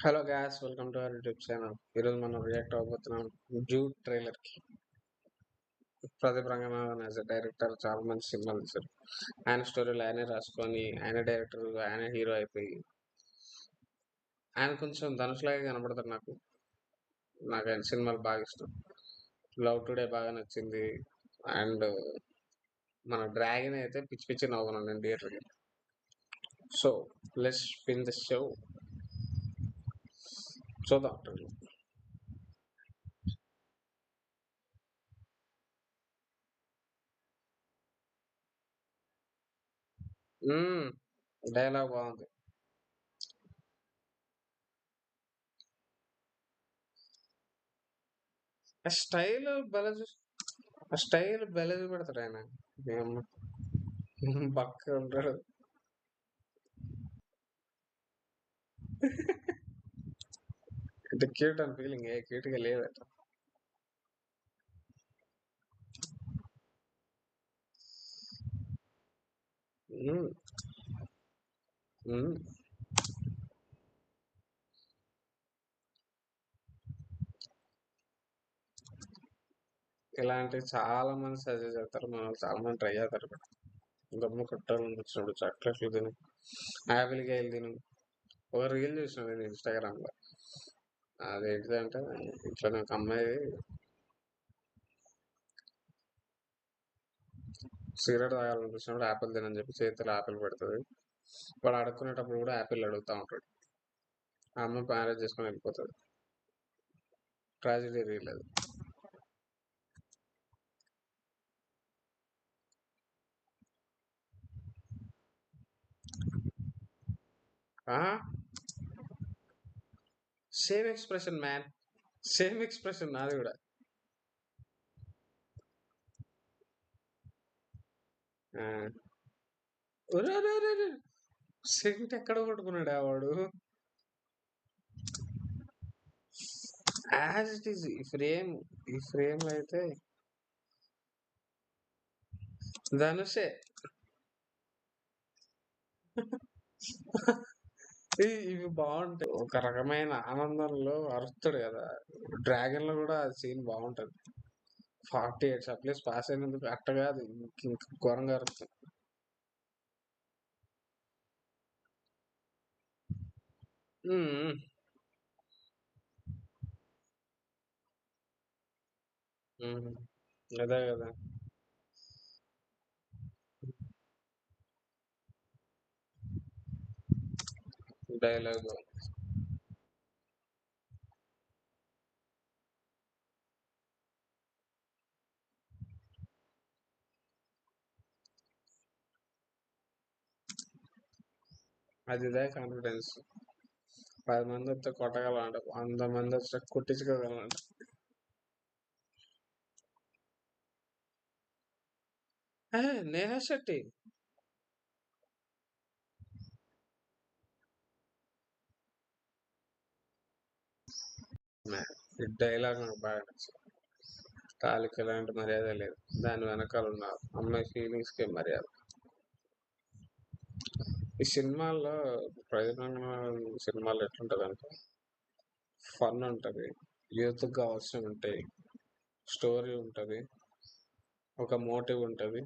Hello gas welcome to our YouTube channel. ఈరోజు మనం react అవ్వబోతున్నాం Jude trailer కి. Pradeep Ranganathan as director చాలా మంచి సినిమాలు తీశారు. ఆయన స్టోరీలు ఆయనే రాసుకొని ఆయన డైరెక్టర్ ఆయన హీరో అయిపోయి ఆయన కొంచెం ధనుషులాగే కనబడతారు నాకు ఆయన సినిమాలు బాగా ఇష్టం. లవ్ టుడే బాగా నచ్చింది. అండ్ మన డ్రాగన్ అయితే పిచ్చి పిచ్చి నవ్వుకున్నాను నేను థియేటర్కి. So let's spin the show. చూద్దాం. డైలాగ్ బాగుంది. ఆ స్టైల్ భలే ఆ స్టైల్ భలే చూపెడతాడు ఆయన. ఏం బక్క ఉంటాడు. అంటే క్యూట్ అని ఫీలింగ్ ఏ క్యూట్ గా లేదట. ఉమ్, ఉమ్. ఇలాంటివి చాలా మంది సజెస్ట్ చేస్తారు, మనం చాలా మంది ట్రై చేస్తారు కూడా. గమ్ము కొట్టాలని వచ్చినప్పుడు చాక్లెట్లు తిను, యాపిల్ కాయలు తిను. ఒక రీల్ చూసిన నేను ఇన్స్టాగ్రామ్ లో. అదేంటిదంటే ఇట్లా నాకు అమ్మాయి సిగరెట్ తాగాలనిపించినప్పుడు యాపిల్ తినని చెప్పి చేతిలో యాపిల్ పెడుతుంది. వాడు అడుక్కునేటప్పుడు కూడా యాపిల్ అడుగుతూ ఉంటాడు. ఆ అమ్మాయి మ్యారేజ్ చేసుకొని వెళ్ళిపోతుంది. ట్రాజడీ రీల్ అది. Same expression man, same expression నాది కూడా. సెంట్ ఎక్కడ కొట్టుకున్నాడు ఆ వాడు. యాజ్ ఇట్ ఈస్ ఈ ఫ్రేమ్ లో అయితే ధనుషే. ఇవి బాగుంటాయి. ఒక రకమైన ఆనందంలో అరుస్తాడు కదా. డ్రాగన్ లో కూడా సీన్ బాగుంటది. 48 సప్లీస్ పాస్ అయినందుకు అట్ట కాదు, ఇంక ఘోరంగా అరుస్తాడు. ఉమ్, ఉమ్, అదే కదా డైలాగ్. అది ఇదే కాన్ఫిడెన్స్. 10 మంది వస్తే కొట్టగలంట, 100 మంది వస్తే కొట్టించుకోగలంట. నేహా శెట్టి. ఈ డైలాగ్ నాకు బాగా నచ్చింది. తాలికి ఎలాంటి మర్యాద లేదు, దాని వెనకాల ఉన్న అమ్మాయి ఫీలింగ్స్ కి మర్యాద. ఈ సినిమాల్లో ప్రధానంగా సినిమాలు ఎట్లుంటది అంటే ఫన్ ఉంటది, యూత్ కావాల్సినవి ఉంటాయి, స్టోరీ ఉంటది, ఒక మోటివ్ ఉంటది,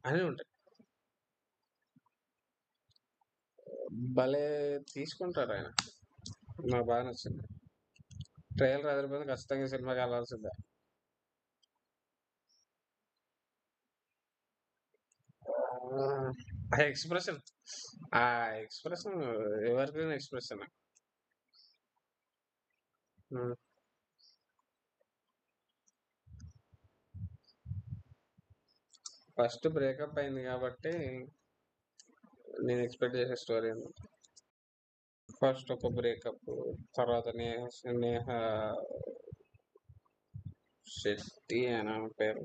అన్నీ ఉంటాయి. భలే తీసుకుంటారు ఆయన. నాకు బాగా నచ్చింది. ట్రైలర్ అదిరిపోయింది, ఖచ్చితంగా సినిమాకి వెళ్ళాల్సిందే. ఆ ఎక్స్ప్రెషన్, ఆ expression ever green expression. First breakup అయింది కాబట్టి నేను ఎక్స్పెక్ట్ చేసే స్టోరీ ఉంది. ఫస్ట్ ఒక బ్రేకప్, తర్వాత నేహ శెట్టి అని ఆమె పేరు.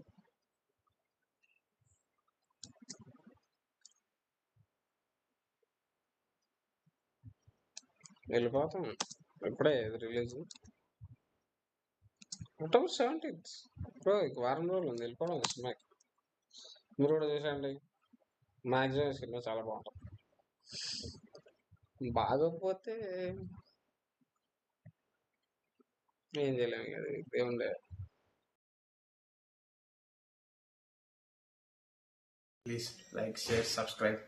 వెళ్ళిపోతాం. ఎప్పుడే రిలీజ్? October 17th. బ్రో ఇక వారం రోజులు ఉంది, వెళ్ళిపోవడం సినిమాకి. మీరు కూడా చూసండి, మ్యాక్సిమం సినిమా చాలా బాగుంటుంది. బాగోకపోతే ఏం చేయలేము ఇక అది దేవుని దయ. Please like, share, subscribe.